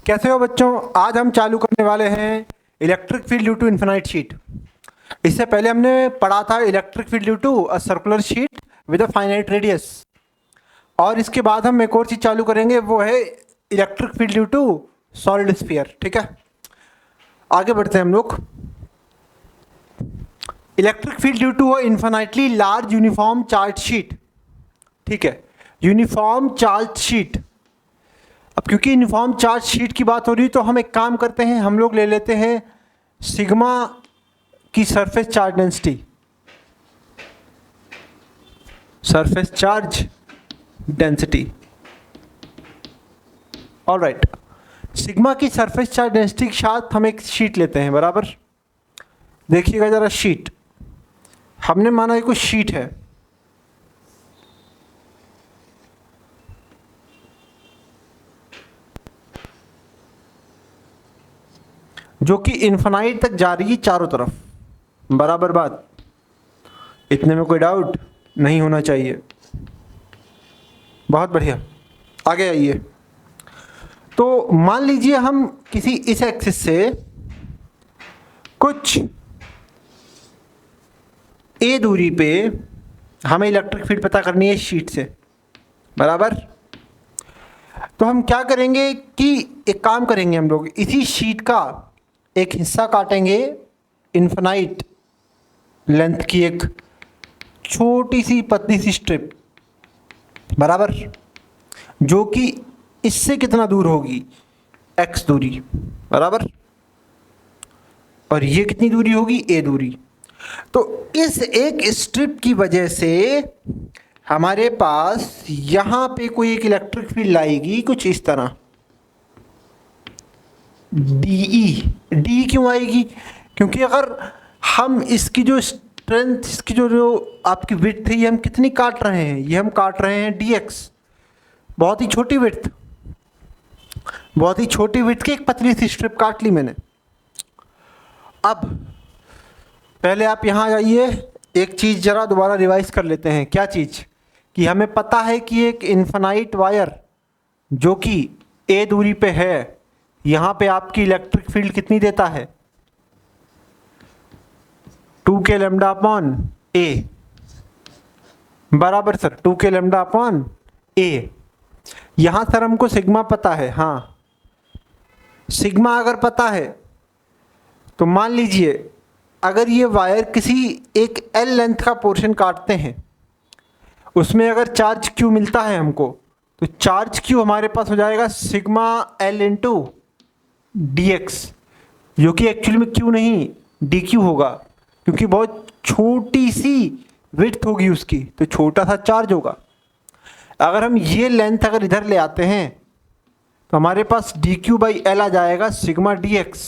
कैसे हो बच्चों? आज हम चालू करने वाले हैं electric field due to infinite sheet. इससे पहले हमने पढ़ा था electric field due to a circular sheet with a finite radius, और इसके बाद हम एक और चीज़ चालू करेंगे, वो है electric field due to solid sphere. ठीक है, आगे बढ़ते हैं हम लोग। Electric field due to a infinitely large uniform charge sheet. ठीक है, यूनिफॉर्म चार्ज शीट। अब क्योंकि यूनिफॉर्म चार्ज शीट की बात हो रही है तो हम एक काम करते हैं, हम लोग ले लेते हैं सिग्मा की surface charge density, surface charge density. Alright, sigma की सरफेस चार्ज डेंसिटी के साथ हम एक शीट लेते हैं, बराबर। देखिएगा जरा, शीट हमने माना ये कुछ शीट है, जो कि इन्फिनाइट तक जा रही है चारों तरफ, बराबर बात। इतने में कोई डाउट नहीं होना चाहिए। बहुत बढ़िया, आगे आइए। तो मान लीजिए हम किसी इस एक्सिस से कुछ ए दूरी पे हमें इलेक्ट्रिक फील्ड पता करनी है शीट से, बराबर। तो हम क्या करेंगे कि एक काम करेंगे, हम लोग इसी शीट का एक हिस्सा काटेंगे, इन्फिनाइट लेंथ की एक छोटी सी पतली सी स्ट्रिप, बराबर, जो कि इससे कितना दूर होगी, x दूरी, बराबर। और ये कितनी दूरी होगी, a दूरी। तो इस एक स्ट्रिप की वजह से हमारे पास यहाँ पे कोई एक इलेक्ट्रिक फील्ड आएगी कुछ इस तरह, डी क्यों आएगी? क्योंकि अगर हम इसकी जो स्ट्रेंथ, इसकी जो आपकी विड्थ है, ये हम कितनी काट रहे हैं, ये हम काट रहे हैं dx, बहुत ही छोटी विड्थ, बहुत ही छोटी विड्थ की एक पतली सी स्ट्रिप काट ली मैंने। अब पहले आप यहाँ जाइए, एक चीज़ जरा दोबारा रिवाइज कर लेते हैं। क्या चीज़? कि हमें पता है कि एक इन्फिनाइट वायर जो कि a दूरी पे है, यहाँ पे आपकी इलेक्ट्रिक फील्ड कितनी देता है, 2k लैम्डा अपॉन a, बराबर sir, 2k lambda upon a। यहाँ सर हमको सिग्मा पता है, हाँ सिग्मा अगर पता है तो मान लीजिए अगर ये वायर किसी एक L लेंथ का पोर्शन काटते हैं, उसमें अगर चार्ज Q मिलता है हमको, तो चार्ज Q हमारे पास हो जाएगा सिग्मा L इंटू dx, जो कि एक्चुअली में Q नहीं dq होगा, क्योंकि बहुत छोटी सी विड्थ होगी उसकी, तो छोटा सा चार्ज होगा। अगर हम ये लेंथ अगर इधर ले आते हैं तो हमारे पास dq बाई L आ जाएगा सिग्मा dx,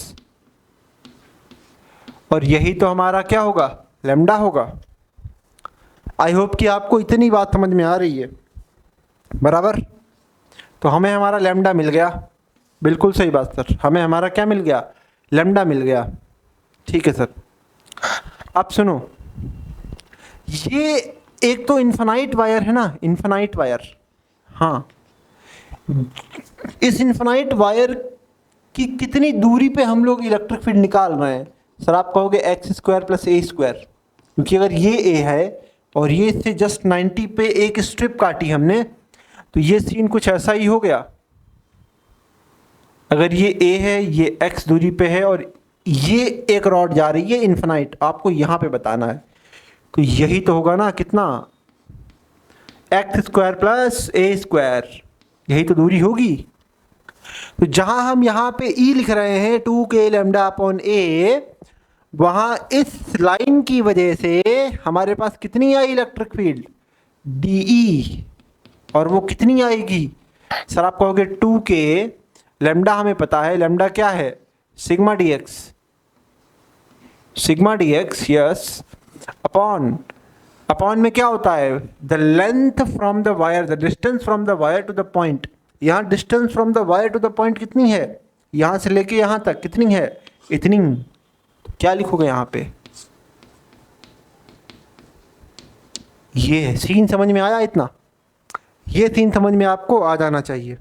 और यही तो हमारा क्या होगा, लैम्डा होगा। आई होप कि आपको इतनी बात समझ में आ रही है, बराबर। तो हमें हमारा लैम्डा मिल गया, बिल्कुल सही बात सर, हमें हमारा क्या मिल गया, लैम्डा मिल गया। ठीक है सर, अब सुनो, ये एक तो इन्फिनाइट वायर है ना, इन्फिनाइट वायर, हाँ, इस इन्फिनाइट वायर की कितनी दूरी पे हम लोग इलेक्ट्रिक फील्ड निकाल रहे हैं? सर आप कहोगे x square plus A square, क्योंकि अगर ये ए है और ये इससे जस्ट 90 पे एक स्ट्रिप काटी हमने, तो ये सीन कुछ ऐसा ही हो गया। अगर ये ए है, ये एक्स दूरी पे है, और ये एक रॉड जा रही है इन्फिनाइट, आपको यहाँ पे बताना है, तो यही तो होगा ना, कितना, x square plus A square, यही तो दूरी होगी। तो जहां हम यहाँ पे ई लिख रहे हैं 2k लैम्डा अपॉन ए, वहां इस लाइन की वजह से हमारे पास कितनी आई इलेक्ट्रिक फील्ड, डी, और वो कितनी आएगी सर? आप कहोगे 2k, लैम्डा हमें पता है, लैम्डा क्या है, sigma dx, sigma dx, yes, upon में क्या होता है, the length from the wire, the distance from the wire to the point. यहाँ distance from the wire to the point कितनी है, यहाँ से लेके यहाँ तक कितनी है, इतनी। तो क्या लिखोगे यहाँ पे, ये सीन समझ में आया? इतना ये सीन समझ में आपको आ जाना चाहिए।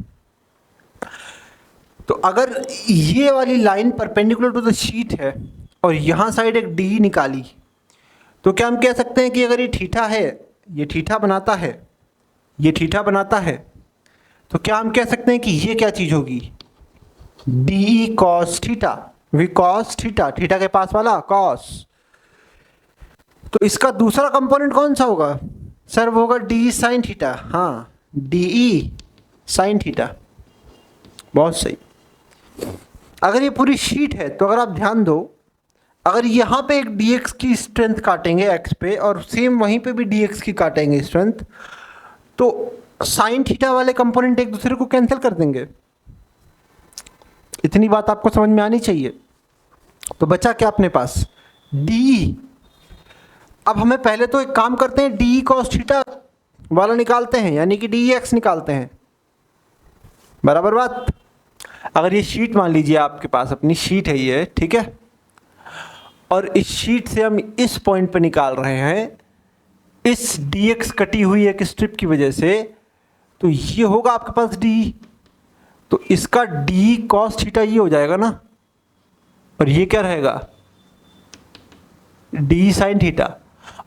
तो अगर ये वाली line perpendicular to the sheet है और यहाँ साइड एक डी निकाली, तो क्या हम कह सकते हैं कि अगर ये थीटा है, ये थीटा बनाता है, ये थीटा बनाता है, तो क्या हम कह सकते हैं कि ये क्या चीज़ होगी? D cos theta, V cos theta, theta के पास वाला कॉस। तो इसका दूसरा कंपोनेंट कौन सा होगा सर? वो होगा डी साइन थीटा। हाँ, डी साइन थीटा, बहुत सही। अगर ये पूरी शीट है तो अगर आप ध्यान दो, अगर यहाँ पे एक dx की स्ट्रेंथ काटेंगे x पे और सेम वहीं पे भी dx की काटेंगे स्ट्रेंथ, तो साइन थीटा वाले कंपोनेंट एक दूसरे को कैंसिल कर देंगे। इतनी बात आपको समझ में आनी चाहिए। तो बचा क्या अपने पास? डी। अब हमें पहले तो एक काम करते हैं, डी कॉस थीटा वाला निकालते हैं, यानी कि डी एक्स निकालते हैं। बराबर बात। अगर ये शीट मान लीजिए आपके पास अपनी शीट है ये, ठीक है, और इस शीट से हम इस पॉइंट पे निकाल रहे हैं इस dx कटी हुई एक स्ट्रिप की वजह से, तो ये होगा आपके पास d, तो इसका d cos थीटा ये हो जाएगा ना, और ये क्या रहेगा? d sin theta.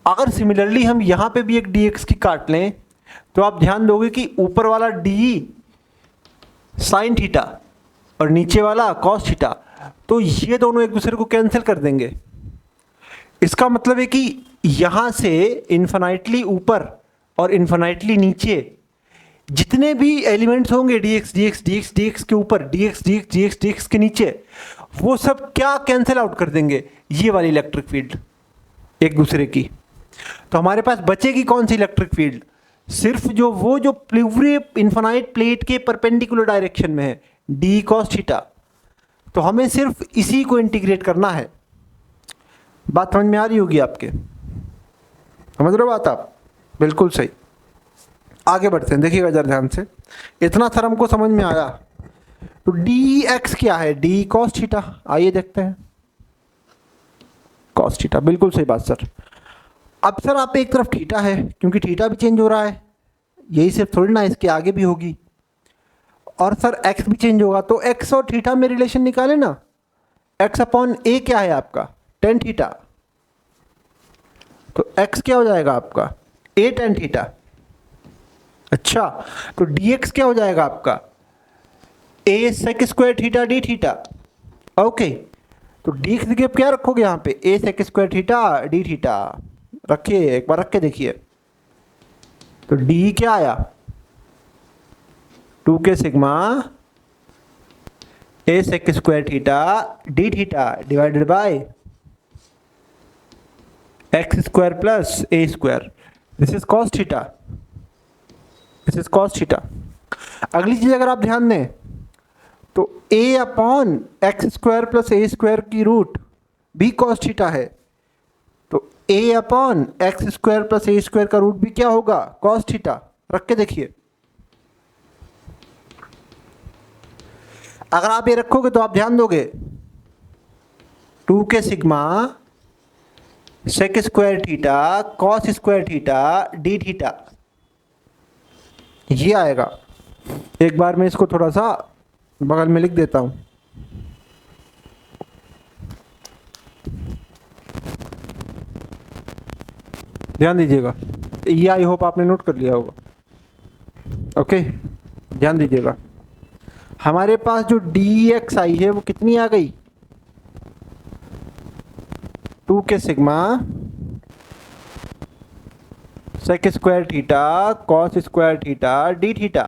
अगर सिमिलरली हम यहां पे भी एक dx की काट लें, तो आप ध्यान दोगे कि ऊपर वाला d sin थीटा और नीचे वाला cos थीटा, तो ये दोनों एक दूसरे को कैंसिल कर देंगे। इसका मतलब है कि यहां से इन्फिनाइटली ऊपर और इन्फिनाइटली नीचे जितने भी एलिमेंट्स होंगे dx dx dx dx के ऊपर, dx dx dx dx के नीचे, वो सब क्या कैंसिल आउट कर देंगे? ये वाली इलेक्ट्रिक फील्ड एक दूसरे की। तो हमारे पास बचेगी कौन सी इलेक्ट्रिक फील्ड? सिर्फ जो पूरे इन्फिनाइट प्लेट के परपेंडिकुलर डायरेक्शन में है, डी कॉस थीटा। तो हमें सिर्फ इसी को इंटीग्रेट करना है। बात समझ में आ रही होगी आपके? समझ रहे हो बात आप? बिल्कुल सही। आगे बढ़ते हैं, देखिएगा जरा ध्यान से। इतना सर हमको समझ में आया। तो डी एक्स क्या है? D cos theta. आइए देखते हैं। कॉस थीटा, बिल्कुल सही बात सर। अब सर आप एक तरफ थीटा है, क्योंकि थीटा भी चेंज हो रहा है, यही सिर्फ थोड़ी ना, इसके आगे भी होगी। और सर एक्स भी चेंज होगा, तो एक्स और थीटा में रिलेशन निकाले ना। एक्स अपॉन ए क्या है आपका? Tan theta. तो एक्स क्या हो जाएगा आपका? A tan theta. अच्छा, तो डी एक्स क्या हो जाएगा आपका? A sec square theta D theta. Okay, तो डी एक्स की क्या रखोगे यहाँ पे? A sec square theta D theta रखिए, एक बार रख के देखिए। तो डी क्या आया? 2k sigma A sec square theta D theta divided by X square plus A square. This is cos theta, this is cos theta. अगली चीज अगर आप ध्यान दें, तो a upon X square plus A square की रूट भी cos theta है, तो a upon X square plus A square का रूट भी क्या होगा? Cos theta. रख के देखिए। अगर आप ये रखोगे तो आप ध्यान दोगे, 2k sigma sec square theta cos square theta D theta, ये आएगा। एक बार मैं इसको थोड़ा सा बगल में लिख देता हूं। ध्यान दीजिएगा, ये आई होप आपने नोट कर लिया होगा। ओके, ध्यान दीजिएगा। हमारे पास जो डी एक्स आई है वो कितनी आ गई? 2k sigma sec square theta cos square theta D theta.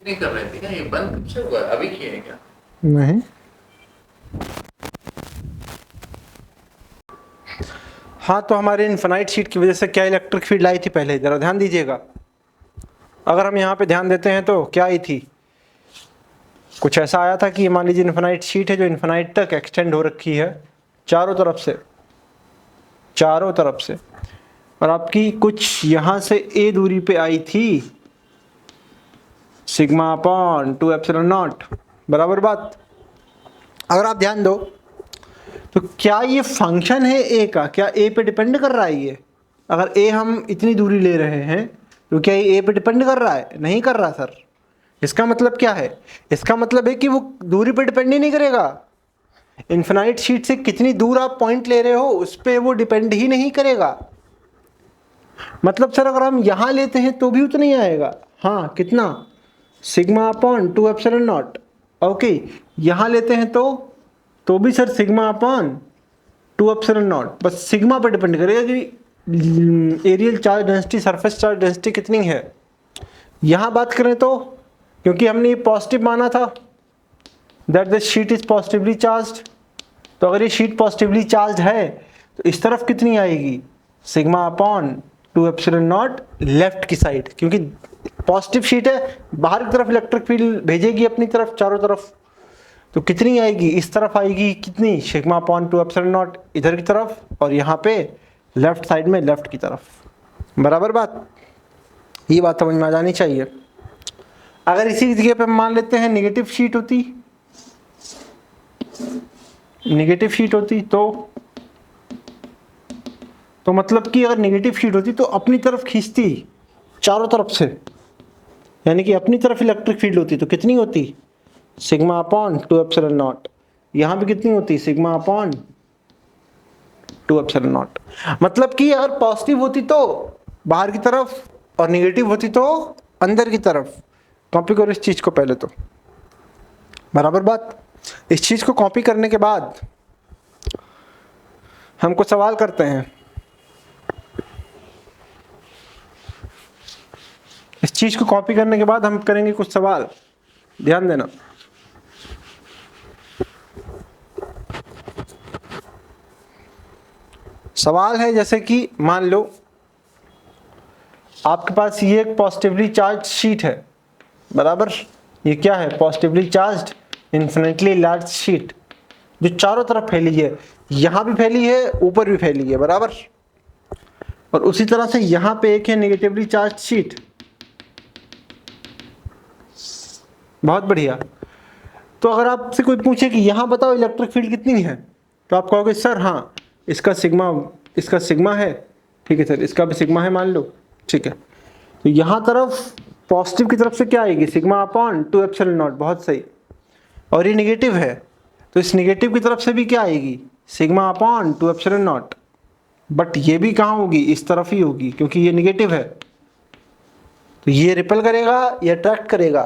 नहीं कर रहे थे क्या? ये बंद कब से हुआ? अभी किए हैं क्या? नहीं, हाँ तो हमारे इन्फिनाइट शीट की वजह से क्या इलेक्ट्रिक फील्ड आई थी पहले, ज़रा ध्यान दीजिएगा। अगर हम यहाँ पे ध्यान देते हैं तो क्या आई थी, कुछ ऐसा आया था कि ये मान लीजिए इन्फिनाइट शीट है जो इन्फिनाइट तक एक्सटेंड हो रखी है चारों तरफ से, और आपकी कुछ यहाँ से ए दूरी पे आई थी सिग्मा अपॉन 2 एप्सिलॉन नॉट, बराबर बात। अगर आप ध्यान दो तो क्या ये फंक्शन है ए का, क्या ए पे डिपेंड कर रहा है ये? अगर ए हम इतनी दूरी ले रहे हैं तो क्या ये ए पे डिपेंड कर रहा है? नहीं कर रहा सर। इसका मतलब क्या है? इसका मतलब है कि वो दूरी पे डिपेंड ही नहीं करेगा। इन्फिनाइट शीट से कितनी दूर आप पॉइंट ले रहे हो उस पर वो डिपेंड ही नहीं करेगा। मतलब सर अगर हम यहाँ लेते हैं तो भी उतना ही आएगा। हाँ कितना, sigma upon 2 epsilon not. Okay, यहाँ लेते हैं तो भी sir sigma upon 2 epsilon not. बस सिग्मा पर डिपेंड करेगा कि areal charge density, surface charge density कितनी है। यहाँ बात करें तो क्योंकि हमने ये पॉजिटिव माना था that the sheet is positively charged, तो अगर ये शीट पॉजिटिवली चार्ज है तो इस तरफ कितनी आएगी, sigma upon 2 epsilon not left की साइड, क्योंकि पॉजिटिव शीट है, बाहर की तरफ इलेक्ट्रिक फील्ड भेजेगी अपनी तरफ चारों तरफ, तो कितनी आएगी, इस तरफ आएगी कितनी, सिग्मा अपॉन 2 एप्सिलॉन नॉट इधर की तरफ, और यहाँ पे लेफ्ट साइड में लेफ्ट की तरफ, बराबर बात। ये बात समझ में आ जानी चाहिए। अगर इसी जगह पे मान लेते हैं नेगेटिव शीट होती तो मतलब कि अगर नेगेटिव शीट होती तो अपनी तरफ खींचती चारों तरफ से, यानी कि अपनी तरफ इलेक्ट्रिक फील्ड होती तो कितनी होती, सिग्मा अपॉन 2 एप्सिलॉन नॉट। यहाँ भी कितनी होती, सिग्मा अपॉन 2 एप्सिलॉन नॉट। मतलब कि अगर पॉजिटिव होती तो बाहर की तरफ और नेगेटिव होती तो अंदर की तरफ। कॉपी करो इस चीज़ को पहले तो, बराबर बात। इस चीज़ को कॉपी करने के बाद हमको सवाल करते हैं। इस चीज़ को कॉपी करने के बाद हम करेंगे कुछ सवाल, ध्यान देना। सवाल है जैसे कि मान लो आपके पास ये एक पॉजिटिवली चार्ज शीट है, बराबर। ये क्या है, positively charged infinitely large sheet जो चारों तरफ फैली है, यहाँ भी फैली है ऊपर भी फैली है, बराबर। और उसी तरह से यहाँ पे एक है नेगेटिवली चार्ज शीट, बहुत बढ़िया। तो अगर आपसे कोई पूछे कि यहाँ बताओ इलेक्ट्रिक फील्ड कितनी है, तो आप कहोगे सर हाँ इसका सिग्मा है, ठीक है सर, इसका भी सिग्मा है मान लो, ठीक है। तो यहाँ तरफ पॉजिटिव की तरफ से क्या आएगी, सिग्मा अपॉन 2 एप्सिलॉन नॉट, बहुत सही। और ये नेगेटिव है तो इस नेगेटिव की तरफ से भी क्या आएगी, sigma upon 2 epsilon not. But ये भी कहाँ होगी, इस तरफ ही होगी, क्योंकि ये नेगेटिव है। तो ये रिपेल करेगा, ये अट्रैक्ट करेगा।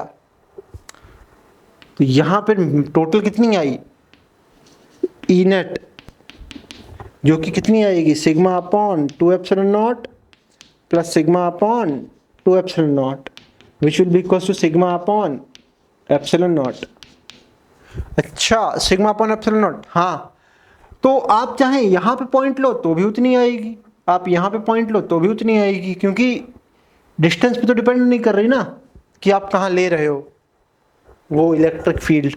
तो यहाँ पे टोटल कितनी आई, ई नेट, जो कि कितनी आएगी, sigma upon 2 epsilon naught plus sigma upon 2 epsilon naught, which will be equal to sigma upon epsilon naught. अच्छा, सिग्मा अपॉन एप्सिलॉन नॉट, हाँ। तो आप चाहे यहाँ पे पॉइंट लो तो भी उतनी आएगी, आप यहाँ पे पॉइंट लो तो भी उतनी आएगी, क्योंकि डिस्टेंस पे तो डिपेंड नहीं कर रही ना कि आप कहाँ ले रहे हो वो इलेक्ट्रिक फील्ड।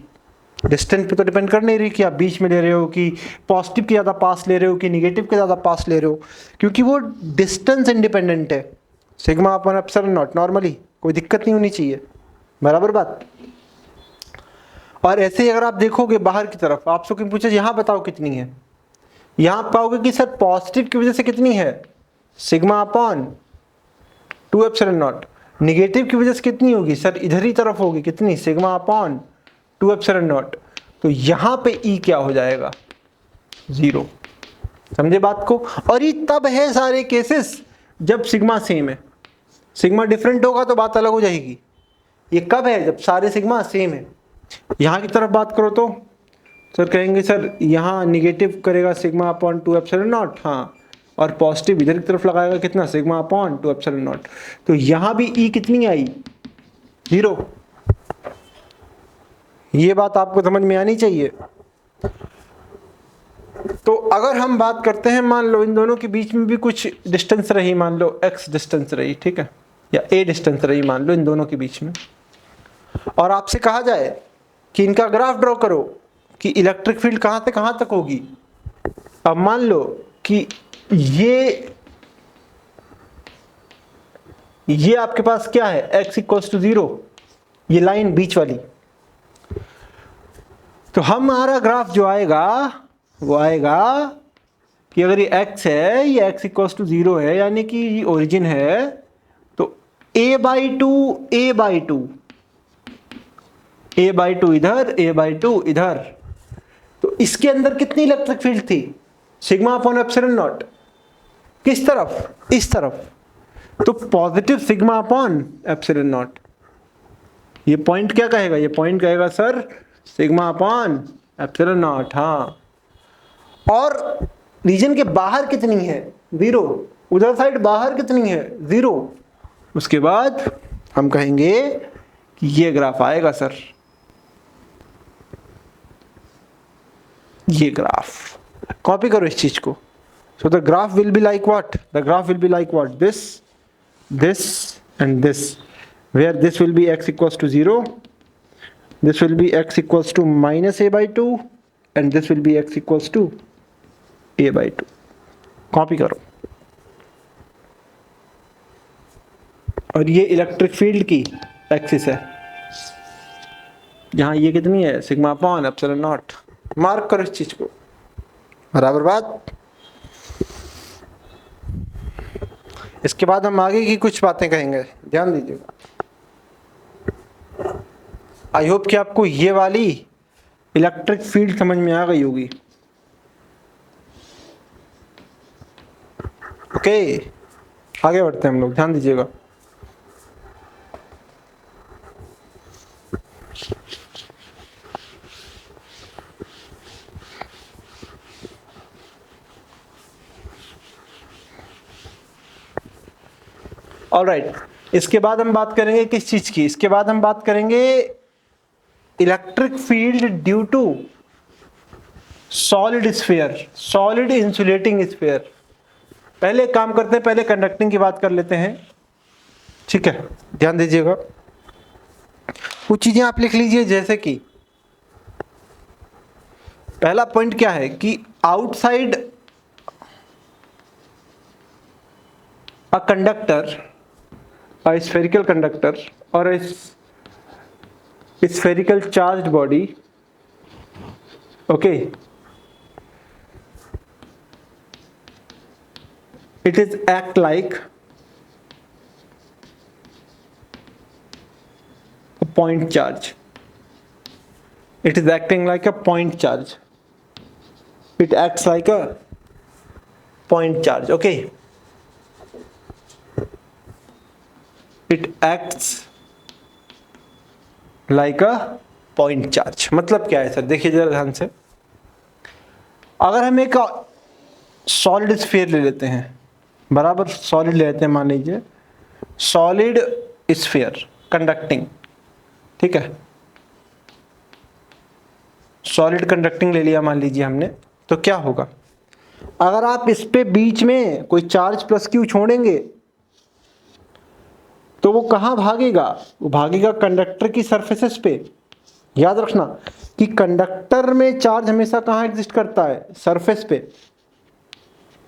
डिस्टेंस पे तो डिपेंड कर नहीं रही कि आप बीच में ले रहे हो, कि पॉजिटिव के ज़्यादा पास ले रहे हो कि निगेटिव के ज़्यादा पास ले रहे हो, क्योंकि वो डिस्टेंस इंडिपेंडेंट है। Sigma upon epsilon not normally कोई दिक्कत नहीं होनी चाहिए, बराबर बात। और ऐसे ही अगर आप देखोगे बाहर की तरफ, आपसे कोई पूछे यहाँ बताओ कितनी है, यहाँ आप पाओगे कि सर पॉजिटिव की वजह से कितनी है, sigma upon 2 epsilon not. Negative की वजह से कितनी होगी, सर इधर ही तरफ होगी, कितनी, सिग्मा अपॉन 2 एप्सिलॉन नॉट। तो यहाँ पे ई क्या हो जाएगा, 0। समझे बात को। और ये तब है सारे केसेस जब सिग्मा सेम है, सिग्मा डिफरेंट होगा तो बात अलग हो जाएगी। ये कब है, जब सारे सिग्मा सेम है। यहाँ की तरफ बात करो तो सर कहेंगे सर यहाँ निगेटिव करेगा सिग्मा अपॉन 2 एप्सिलॉन नॉट, हाँ, और पॉजिटिव इधर की तरफ लगाएगा कितना, सिग्मा अपॉन 2 एप्सिलॉन नॉट। तो यहाँ भी ई कितनी आई, 0। ये बात आपको समझ में आनी चाहिए। तो अगर हम बात करते हैं, मान लो इन दोनों के बीच में भी कुछ डिस्टेंस रही, मान लो x डिस्टेंस रही, ठीक है, या a डिस्टेंस रही मान लो इन दोनों के बीच में, और आपसे कहा जाए कि इनका ग्राफ ड्रॉ करो कि इलेक्ट्रिक फील्ड कहाँ से कहाँ तक होगी। अब मान लो कि ये आपके पास क्या है, x इक्वल्स टू 0, ये लाइन बीच वाली। तो हमारा ग्राफ जो आएगा वो आएगा कि अगर ये x है, ये x इक्वल्स टू 0 है, यानी कि ये ओरिजिन है, तो a/2 a/2 a/2 इधर, a/2 इधर। तो इसके अंदर कितनी इलेक्ट्रिक फील्ड थी, सिग्मा अपॉन एप्सिलॉन नॉट। किस तरफ, इस तरफ, तो positive sigma upon epsilon not. ये पॉइंट क्या कहेगा, ये पॉइंट कहेगा sir sigma upon epsilon naught. हाँ, और रीजन के बाहर कितनी है, 0, उधर साइड बाहर कितनी है, 0। उसके बाद हम कहेंगे कि ये ग्राफ आएगा सर, ये ग्राफ। कॉपी करो इस चीज को। So the graph will be like what, the graph will be like what, this and this, where this will be x equals to 0, this will be x equals to minus a/2, and this will be x equals to a/2। Copy करो। और ये electric field की axis है, यहाँ ये कितनी है, sigma upon epsilon not. Mark करो इस चीज को, बराबर बात। इसके बाद हम आगे की कुछ बातें कहेंगे, ध्यान दीजिएगा। आई होप कि आपको ये वाली इलेक्ट्रिक फील्ड समझ में आ गई होगी। ओके, आगे बढ़ते हैं हम लोग, ध्यान दीजिएगा। ऑलराइट, इसके बाद हम बात करेंगे किस चीज की, इसके बाद हम बात करेंगे electric field due to solid sphere, solid insulating sphere. पहले एक काम करते हैं, पहले कंडक्टिंग की बात कर लेते हैं, ठीक है, ध्यान दीजिएगा। कुछ चीजें आप लिख लीजिए, जैसे कि पहला पॉइंट क्या है कि outside a conductor, a spherical conductor or a spherical charged body, okay, it is act like a point charge, it is acting like a point charge, it acts like a point charge, okay, it acts like a point charge। मतलब क्या है sir, देखिए जरा ध्यान से। अगर हम एक सॉलिड स्फीयर ले लेते हैं, बराबर सॉलिड ले लेते हैं, मान लीजिए सॉलिड स्फीयर कंडक्टिंग, ठीक है, सॉलिड कंडक्टिंग ले लिया मान लीजिए हमने, तो क्या होगा, अगर आप इस पे बीच में कोई चार्ज प्लस क्यू छोड़ेंगे तो वो कहाँ भागेगा, वो भागेगा कंडक्टर की सरफेसेस पे। याद रखना कि कंडक्टर में चार्ज हमेशा कहाँ एग्जिस्ट करता है, सरफेस पे,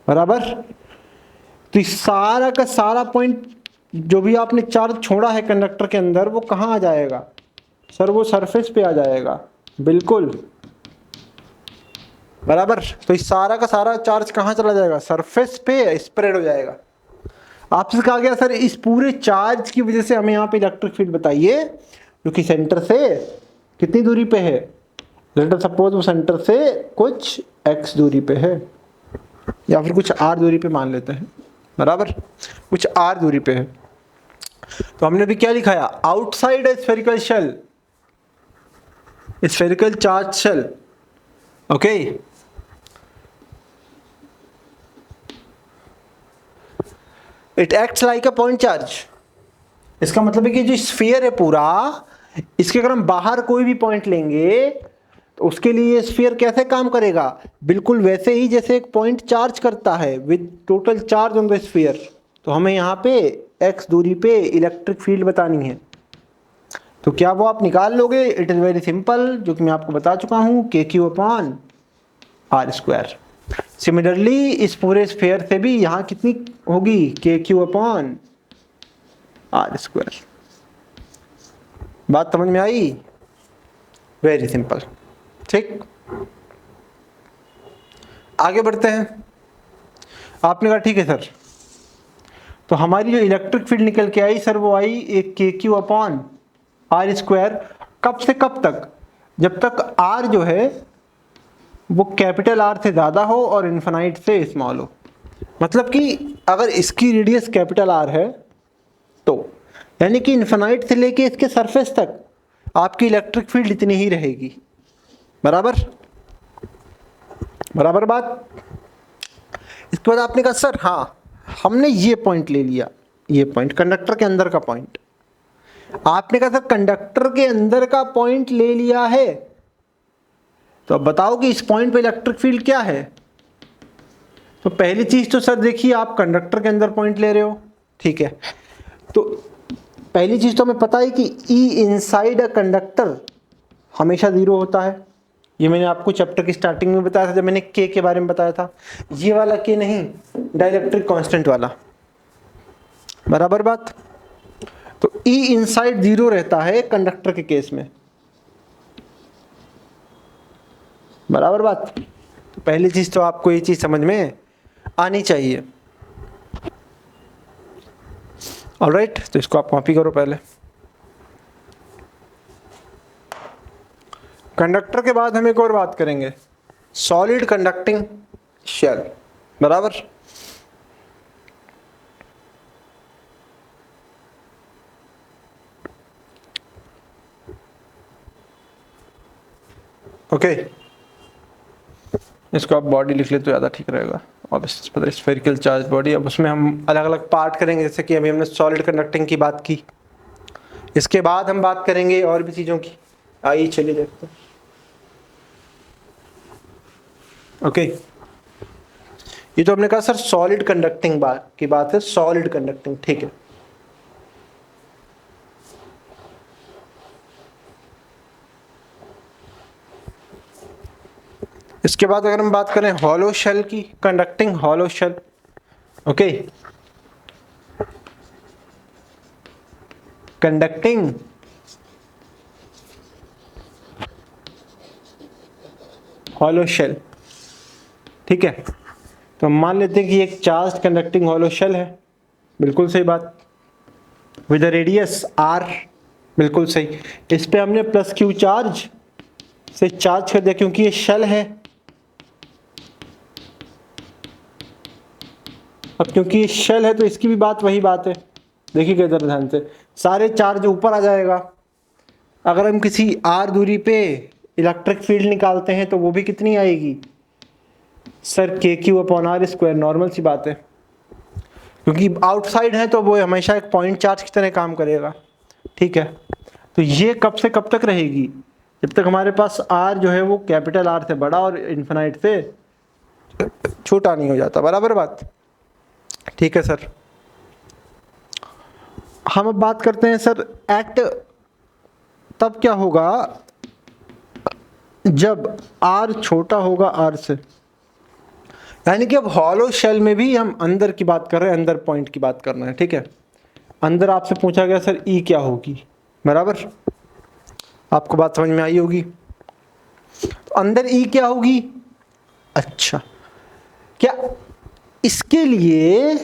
बराबर। तो इस सारा का सारा पॉइंट जो भी आपने चार्ज छोड़ा है कंडक्टर के अंदर, वो कहाँ आ जाएगा सर, वो सरफेस पे आ जाएगा, बिल्कुल बराबर। तो इस सारा का सारा चार्ज कहाँ चला जाएगा, सरफेस पे स्प्रेड हो जाएगा। आपसे कहा गया सर इस पूरे चार्ज की वजह से हमें यहाँ पे इलेक्ट्रिक फील्ड बताइए, जो कि सेंटर से कितनी दूरी पे है, लेट अस सपोज वो सेंटर से कुछ x दूरी पे है, या फिर कुछ r दूरी पे मान लेते हैं, बराबर, कुछ r दूरी पे है। तो हमने भी क्या लिखा है, outside a spherical shell, spherical charge shell, okay. It acts like a point charge. इसका मतलब है कि जो स्फीयर है पूरा, इसके अगर हम बाहर कोई भी पॉइंट लेंगे तो उसके लिए स्फीयर कैसे काम करेगा, बिल्कुल वैसे ही जैसे एक पॉइंट चार्ज करता है with total charge on the sphere. तो हमें यहाँ पे x दूरी पे इलेक्ट्रिक फील्ड बतानी है, तो क्या वो आप निकाल लोगे? इट इज़ वेरी सिंपल, जो कि मैं आपको बता चुका हूँ, KQ/r²। सिमिलरली इस पूरे स्फीयर से भी यहाँ कितनी होगी? KQ/r²। बात समझ में आई? Very simple. ठीक, आगे बढ़ते हैं। आपने कहा ठीक है सर, तो हमारी जो इलेक्ट्रिक फील्ड निकल के आई सर वो आई एक KQ/r²। कब से कब तक? जब तक r जो है वो कैपिटल R से ज़्यादा हो और इन्फिनाइट से स्मॉल हो। मतलब कि अगर इसकी रेडियस कैपिटल R है तो यानी कि इन्फिनाइट से लेके इसके सरफेस तक आपकी इलेक्ट्रिक फील्ड इतनी ही रहेगी। बराबर बराबर बात। इसके बाद आपने कहा सर हाँ हमने ये पॉइंट ले लिया, ये पॉइंट कंडक्टर के अंदर का पॉइंट। आपने कहा सर कंडक्टर के अंदर का पॉइंट ले लिया है, तो अब बताओ कि इस पॉइंट पे इलेक्ट्रिक फील्ड क्या है। तो पहली चीज तो सर देखिए, आप कंडक्टर के अंदर पॉइंट ले रहे हो, ठीक है, तो पहली चीज तो हमें पता है कि E इनसाइड अ कंडक्टर हमेशा 0 होता है। ये मैंने आपको चैप्टर की स्टार्टिंग में बताया था जब मैंने K के बारे में बताया था। ये वाला K नहीं, डाइलेक्ट्रिक कांस्टेंट वाला। बराबर बात। तो E इनसाइड 0 रहता है कंडक्टर के केस में। बराबर बात। तो पहली चीज तो आपको ये चीज समझ में आनी चाहिए। ऑलराइट, तो इसको आप कॉपी करो पहले। कंडक्टर के बाद हम एक और बात करेंगे, सॉलिड कंडक्टिंग शेल। बराबर। ओके, इसको आप बॉडी लिख ले तो ज़्यादा ठीक रहेगा। और स्फेरिकल चार्ज बॉडी, अब उसमें हम अलग अलग पार्ट करेंगे, जैसे कि अभी हमने सॉलिड कंडक्टिंग की बात की। इसके बाद हम बात करेंगे और भी चीज़ों की। आइए चलिए देखते हैं। ओके, ये तो हमने कहा सर सॉलिड कंडक्टिंग की बात है, सॉलिड कंडक्टिंग, ठीक है। इसके बाद अगर हम बात करें हॉलो शेल की, conducting hollow shell. Okay, conducting hollow shell, ठीक है। तो हम मान लेते हैं कि एक चार्ज कंडक्टिंग हॉलो शेल है, बिल्कुल सही बात, विद रेडियस r, बिल्कुल सही। इस पे हमने प्लस Q चार्ज से चार्ज कर दिया क्योंकि ये शेल है। अब क्योंकि ये शेल है तो इसकी भी बात वही बात है, देखिएगा इधर ध्यान से, सारे चार्ज ऊपर आ जाएगा। अगर हम किसी r दूरी पे इलेक्ट्रिक फील्ड निकालते हैं तो वो भी कितनी आएगी सर? KQ/r²। नॉर्मल सी बात है, क्योंकि आउटसाइड है तो वो हमेशा एक पॉइंट चार्ज की तरह काम करेगा, ठीक है। तो ये कब से कब तक रहेगी? जब तक हमारे पास r जो है वो कैपिटल R से बड़ा और इन्फिनाइट से छोटा नहीं हो जाता। बराबर बात, ठीक है सर। हम अब बात करते हैं सर एक्ट तब क्या होगा जब R छोटा होगा R से। यानी कि अब हॉलो शेल में भी हम अंदर की बात कर रहे हैं, अंदर पॉइंट की बात करना है, ठीक है। अंदर आपसे पूछा गया सर E क्या होगी, बराबर, आपको बात समझ में आई होगी। तो अंदर E क्या होगी? अच्छा, क्या इसके लिए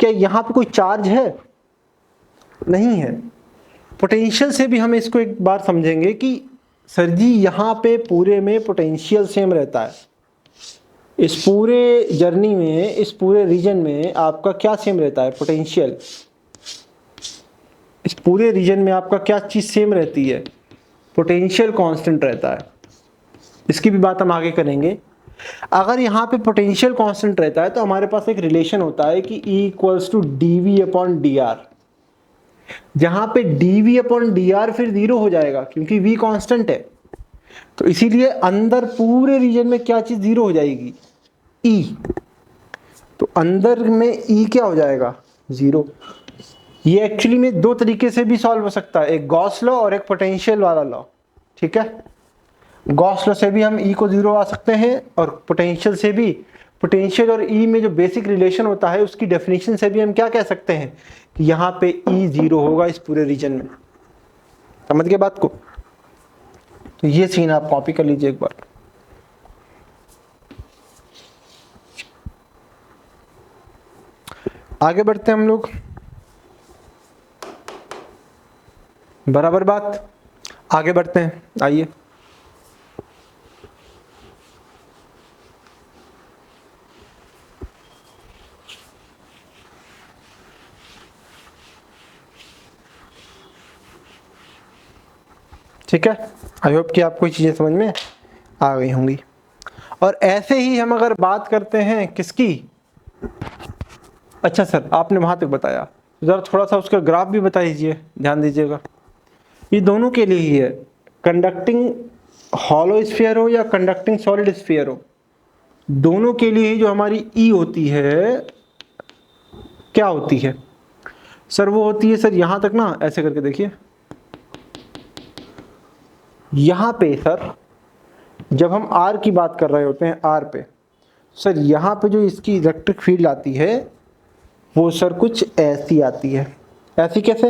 क्या यहाँ पे कोई चार्ज है? नहीं है। पोटेंशियल से भी हम इसको एक बार समझेंगे कि सर जी यहाँ पे पूरे में पोटेंशियल सेम रहता है। इस पूरे जर्नी में, इस पूरे रीजन में आपका क्या सेम रहता है? पोटेंशियल। इस पूरे रीजन में आपका क्या चीज़ सेम रहती है? पोटेंशियल कांस्टेंट रहता है। इसकी भी बात हम आगे करेंगे। अगर यहाँ पे पोटेंशियल कांस्टेंट रहता है तो हमारे पास एक रिलेशन होता है कि E = dV/dr। जहां पे dv अपॉन dr फिर 0 हो जाएगा क्योंकि v कांस्टेंट है, तो इसीलिए अंदर पूरे रीजन में क्या चीज 0 हो जाएगी, e। तो अंदर में e क्या हो जाएगा, 0। ये एक्चुअली में दो तरीके से भी सॉल्व हो सकता है, एक गॉस लॉ और एक पोटेंशियल वाला लॉ। ठीक है, गॉस लॉ से भी हम e को 0 आ सकते हैं और पोटेंशियल से भी। पोटेंशियल और e में जो बेसिक रिलेशन होता है उसकी डेफिनेशन से भी हम क्या कह सकते हैं कि यहाँ पे e 0 होगा इस पूरे रीजन में। समझ गए बात को? तो ये सीन आप कॉपी कर लीजिए एक बार। आगे बढ़ते हैं हम लोग, बराबर बात, आगे बढ़ते हैं, आइए। ठीक है, आई होप कि आपको चीज़ें समझ में आ गई होंगी। और ऐसे ही हम अगर बात करते हैं किसकी, अच्छा सर आपने वहाँ तक बताया, ज़रा थोड़ा सा उसका ग्राफ भी बता दीजिए, ध्यान दीजिएगा। ये दोनों के लिए ही है, कंडक्टिंग हॉलो स्फीयर हो या कंडक्टिंग सॉलिड स्फीयर हो, दोनों के लिए ही जो हमारी ई होती है क्या होती है सर, वो होती है सर यहाँ तक ना, ऐसे करके देखिए, यहाँ पे सर जब हम आर की बात कर रहे होते हैं, आर पे सर यहाँ पे जो इसकी इलेक्ट्रिक फील्ड आती है वो सर कुछ ऐसी आती है। ऐसी कैसे,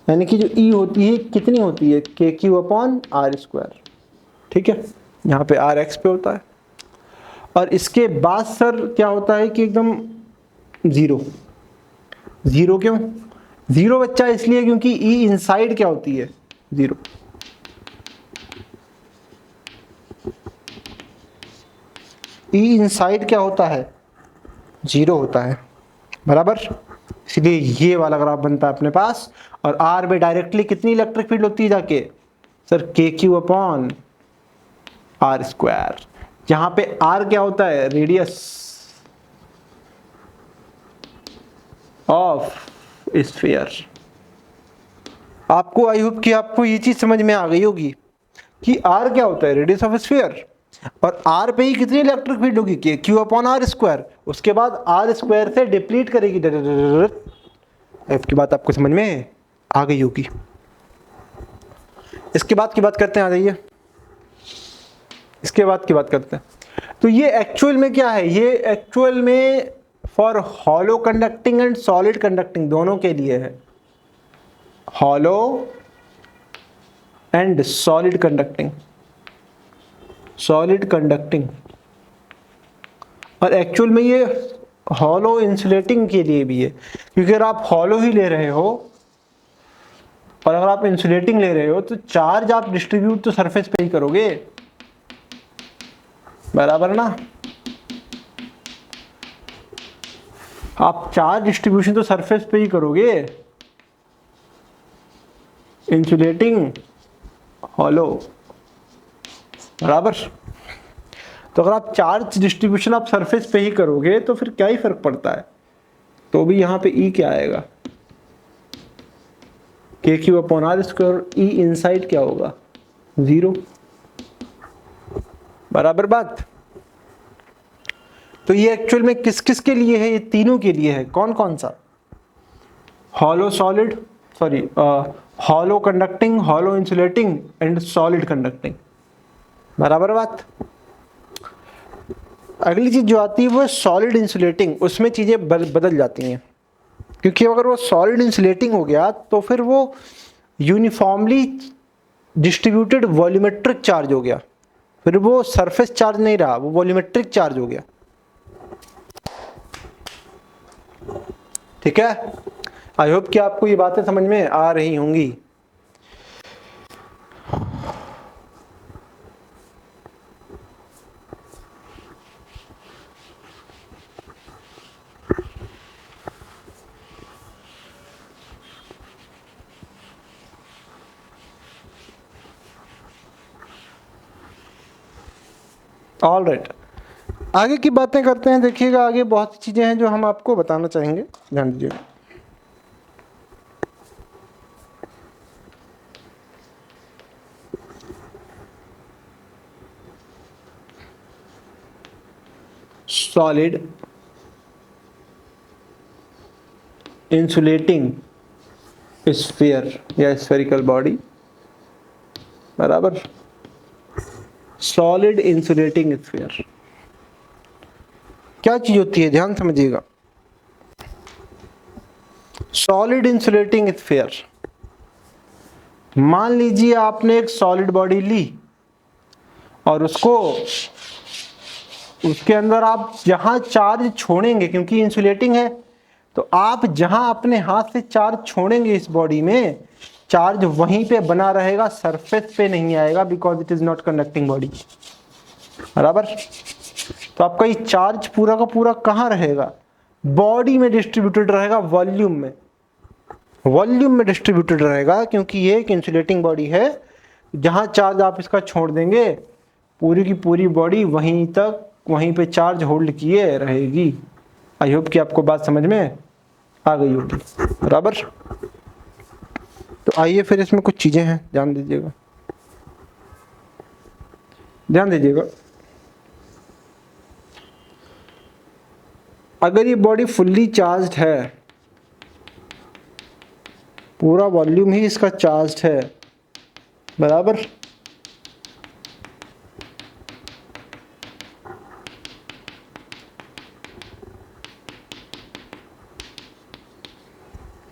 यानी कि जो ई होती है कितनी होती है, K Q upon R square. ठीक है, यहाँ पे आर एक्स पे होता है। और इसके बाद सर क्या होता है कि एकदम 0। 0 क्यों 0 बच्चा, इसलिए क्योंकि ई इनसाइड क्या होती है, 0। ई इनसाइड क्या होता है, 0 होता है, बराबर। इसलिए ये वाला ग्राफ बनता है अपने पास। और आर में डायरेक्टली कितनी इलेक्ट्रिक फील्ड होती है जाके, sir K Q upon R square. यहां पे आर क्या होता है, रेडियस ऑफ स्फीयर। आपको आई होप कि आपको ये चीज समझ में आ गई होगी कि आर क्या होता है, रेडियस ऑफ स्फीयर। और आर पे ही कितनी इलेक्ट्रिक फील्ड होगी, के क्यू अपॉन आर स्क्वायर। उसके बाद आर स्क्वायर से डिप्लीट करेगी, एफ की बात आपको समझ में आ गई होगी। इसके बाद की बात करते हैं, आ जाइए, इसके बाद की बात करते हैं। तो ये एक्चुअल में क्या है, ये एक्चुअल में for hollow conducting and solid conducting दोनों के लिए है, hollow and solid conducting, solid conducting. और एक्चुअल में ये हॉलो इंसुलेटिंग के लिए भी है, क्योंकि अगर आप हॉलो ही ले रहे हो और अगर आप इंसुलेटिंग ले रहे हो तो चार्ज आप डिस्ट्रीब्यूट तो सरफेस पे ही करोगे, बराबर ना। आप चार्ज डिस्ट्रीब्यूशन तो सरफेस पे ही करोगे, इंसुलेटिंग हॉलो, बराबर। तो अगर आप चार्ज डिस्ट्रीब्यूशन आप सरफेस पे ही करोगे तो फिर क्या ही फर्क पड़ता है, तो भी यहाँ पे ई क्या आएगा, K Q upon R square. E inside क्या होगा, 0, बराबर बात। तो ये एक्चुअल में किस किस के लिए है, ये तीनों के लिए है। कौन कौन सा, hollow solid, sorry hollow conducting, hollow insulating and solid conducting, बराबर बात। अगली चीज जो आती है वो है सॉलिड इंसुलेटिंग। उसमें चीजें बदल जाती हैं, क्योंकि अगर वो सॉलिड इंसुलेटिंग हो गया तो फिर वो यूनिफॉर्मली डिस्ट्रीब्यूटेड वॉल्यूमेट्रिक चार्ज हो गया, फिर वो सरफेस चार्ज नहीं रहा, वो वॉल्यूमेट्रिक चार्ज हो गया। ठीक है, आई होप कि आपको ये बातें समझ में आ रही होंगी। ऑल राइट, आगे की बातें करते हैं। देखिएगा आगे बहुत सी चीज़ें हैं जो हम आपको बताना चाहेंगे, ध्यान दीजिएगा। सॉलिड इंसुलेटिंग स्फीयर या स्फेरिकल बॉडी बराबर सॉलिड इंसुलेटिंग स्फीयर क्या चीज होती है, ध्यान समझिएगा। सॉलिड इंसुलेटिंग स्फीयर, मान लीजिए आपने एक सॉलिड बॉडी ली और उसके अंदर आप जहां चार्ज छोड़ेंगे, क्योंकि इंसुलेटिंग है तो आप जहां अपने हाथ से चार्ज छोड़ेंगे इस बॉडी में, चार्ज वहीं पे बना रहेगा, सरफेस पे नहीं आएगा, because it is not conducting body बराबर। तो आपका ये चार्ज पूरा का पूरा कहाँ रहेगा, बॉडी में डिस्ट्रीब्यूटेड रहेगा, वॉल्यूम में डिस्ट्रीब्यूटेड रहेगा, क्योंकि ये एक इंसुलेटिंग बॉडी है। जहां चार्ज आप इसका छोड़ देंगे पूरी की पूरी बॉडी वहीं पे चार्ज होल्ड किए रहेगी। आई होप कि आपको बात समझ में आ गई होगी बराबर। तो आइए फिर इसमें कुछ चीजें हैं, ध्यान दीजिएगा। अगर ये बॉडी फुल्ली चार्ज्ड है, पूरा वॉल्यूम ही इसका चार्ज्ड है बराबर,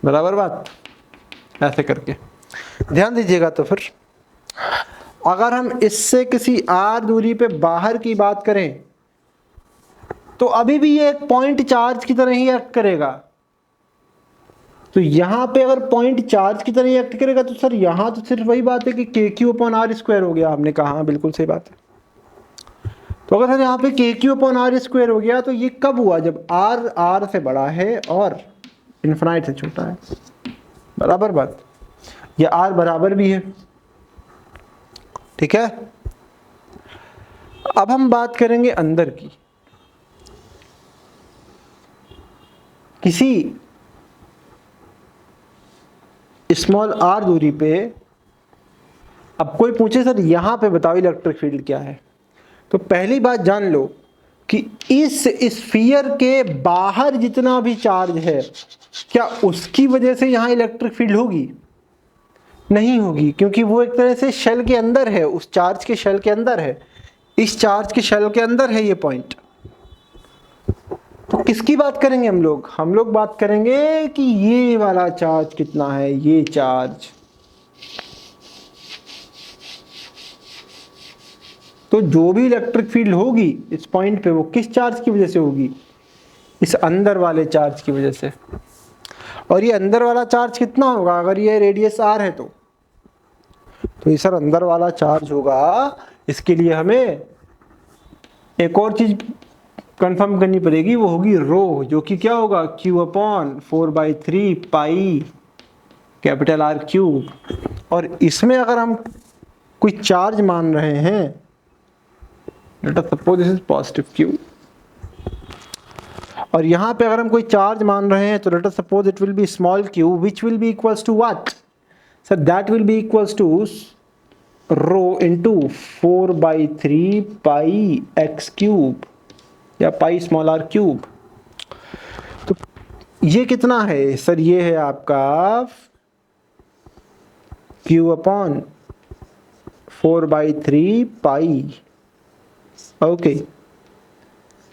बराबर बात, ऐसे करके ध्यान दीजिएगा। तो फिर अगर हम इससे किसी r दूरी पे बाहर की बात करें तो अभी भी ये एक पॉइंट चार्ज की तरह ही एक्ट करेगा। तो यहां पे अगर पॉइंट चार्ज की तरह ही एक्ट करेगा तो सर यहां तो सिर्फ वही बात है कि KQ/r² हो गया। आपने कहा बिल्कुल सही बात है। तो अगर सर यहाँ पे KQ/r² हो गया तो ये कब हुआ, जब r से बड़ा है और इन्फिनाइट से छोटा है बराबर बात। ये r बराबर भी है, ठीक है। अब हम बात करेंगे अंदर की। किसी स्मॉल r दूरी पे अब कोई पूछे सर यहां पे बताओ इलेक्ट्रिक फील्ड क्या है, तो पहली बात जान लो कि इस स्फीयर के बाहर जितना भी चार्ज है, क्या उसकी वजह से यहां इलेक्ट्रिक फील्ड होगी? नहीं होगी, क्योंकि वो एक तरह से शेल के अंदर है, उस चार्ज के शेल के अंदर है, इस चार्ज के शेल के अंदर है ये पॉइंट। तो किसकी बात करेंगे हम लोग बात करेंगे कि ये वाला चार्ज कितना है, ये चार्ज। तो जो भी इलेक्ट्रिक फील्ड होगी इस पॉइंट पे वो किस चार्ज की वजह से होगी, इस अंदर वाले चार्ज की वजह से। और ये अंदर वाला चार्ज कितना होगा, अगर ये रेडियस r है तो ये सर अंदर वाला चार्ज होगा। इसके लिए हमें एक और चीज कंफर्म करनी पड़ेगी, वो होगी रो, जो कि क्या होगा Q/4/3 पाई R³। और इसमें अगर हम कोई चार्ज मान रहे हैं, let us suppose this is positive Q, और यहां पे अगर हम कोई चार्ज मान रहे हैं तो let us suppose it will be small q, which will be equals to what? So that will be equals to rho into 4/3 pi x³ या पाई स्मॉल r³। तो ये कितना है सर, ये है आपका Q/4/3 पाई, ओके,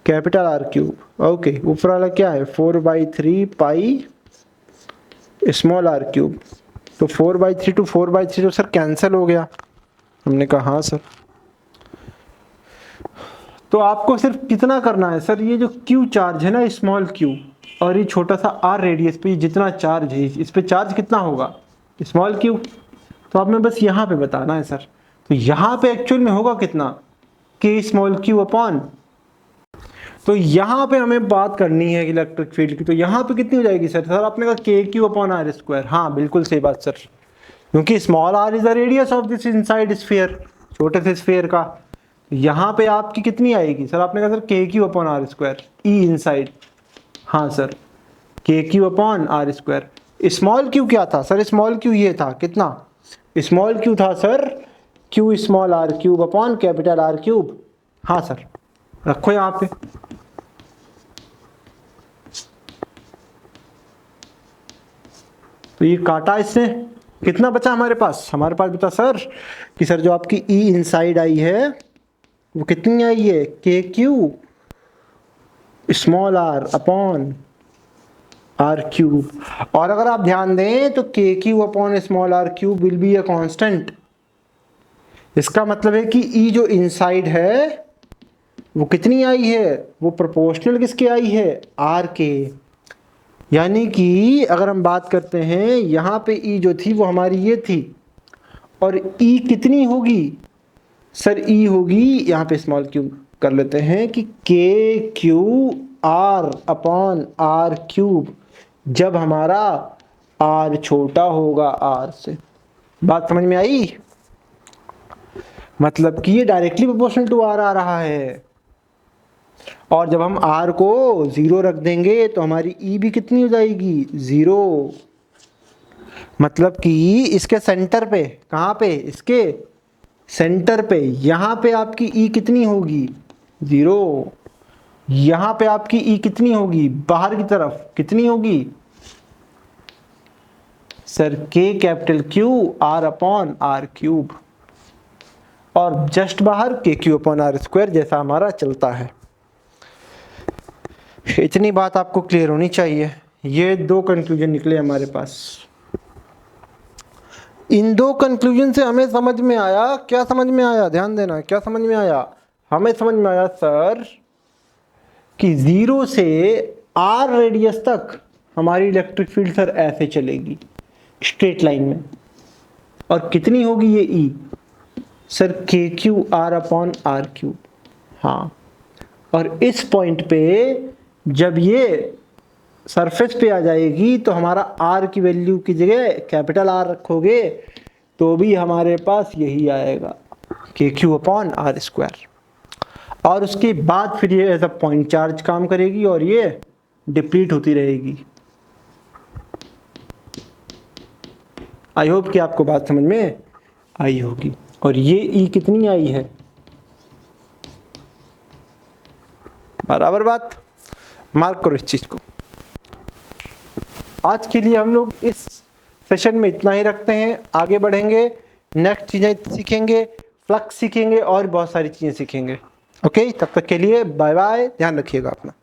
R³। ओके, ऊपर वाला क्या है 4/3 पाई स्मॉल r³। तो 4/3 to 4/3 तो सर कैंसिल हो गया। हमने कहा हाँ सर। तो आपको सिर्फ कितना करना है सर, ये जो Q चार्ज है ना, स्मॉल Q, और ये छोटा सा r रेडियस पे जितना चार्ज है, इस पे चार्ज कितना होगा स्मॉल Q। तो आप में बस यहाँ पे बताना है सर। तो यहाँ पे एक्चुअल में होगा कितना, K/Q/। तो यहाँ पे हमें बात करनी है इलेक्ट्रिक फील्ड की। तो यहाँ पे कितनी हो जाएगी सर आपने कहा KQ/r²। हाँ बिल्कुल सही बात सर, क्योंकि small r is the radius of this inside sphere, छोटे से स्फीयर का। यहाँ पे आपकी कितनी आएगी सर, आपने कहा सर KQ/r², ई इनसाइड। हाँ सर KQ/r²। स्मॉल q क्या था सर, स्मॉल q ये था कितना, स्मॉल q था सर Q/r³ R³। हाँ सर, रखो यहाँ पे। तो ये काटा इसने, कितना बचा हमारे पास बचा सर कि सर जो आपकी ई इनसाइड आई है वो कितनी आई है, K Q small R upon R cube. और अगर आप ध्यान दें तो K Q upon small R cube will be a constant. इसका मतलब है कि ई जो इनसाइड है वो कितनी आई है, वो प्रोपोर्शनल किसके आई है, आर के। यानी कि अगर हम बात करते हैं यहाँ पे ई जो थी वो हमारी ये थी, और ई कितनी होगी सर, ई होगी यहाँ पे स्मॉल क्यू कर लेते हैं कि K Q R upon R cube, जब हमारा आर छोटा होगा आर से। बात समझ में आई? मतलब कि ये डायरेक्टली प्रोपोर्शनल टू आर आ रहा है, और जब हम आर को 0 रख देंगे तो हमारी ई भी कितनी हो जाएगी, 0। मतलब कि इसके सेंटर पे, कहाँ पे, इसके सेंटर पे, यहाँ पे आपकी ई कितनी होगी, 0। यहाँ पे आपकी ई कितनी होगी, बाहर की तरफ कितनी होगी sir, K capital Q R upon R cube, और जस्ट बाहर के क्यू अपॉन आर स्क्वायर, जैसा हमारा चलता है। इतनी बात आपको क्लियर होनी चाहिए। ये 2 कंक्लूजन निकले हमारे पास। इन 2 कंक्लूजन से हमें समझ में आया, क्या समझ में आया, ध्यान देना, क्या समझ में आया, हमें समझ में आया सर कि 0 से r रेडियस तक हमारी इलेक्ट्रिक फील्ड सर ऐसे चलेगी स्ट्रेट लाइन में, और कितनी होगी ये E sir, K Q R upon R cube. हाँ, और इस पॉइंट पे जब ये सरफेस पे आ जाएगी तो हमारा आर की वैल्यू की जगह कैपिटल आर रखोगे तो भी हमारे पास यही आएगा, K Q upon R square. और उसके बाद फिर ये एज अ पॉइंट चार्ज काम करेगी और ये डिप्लीट होती रहेगी। आई होप कि आपको बात समझ में आई होगी। और ये ई कितनी आई है, बराबर बात, मार्क करो इस चीज को। आज के लिए हम लोग इस सेशन में इतना ही रखते हैं, आगे बढ़ेंगे, नेक्स्ट चीजें सीखेंगे, फ्लक्स सीखेंगे और बहुत सारी चीजें सीखेंगे। ओके, तब तक के लिए बाय बाय, ध्यान रखिएगा अपना।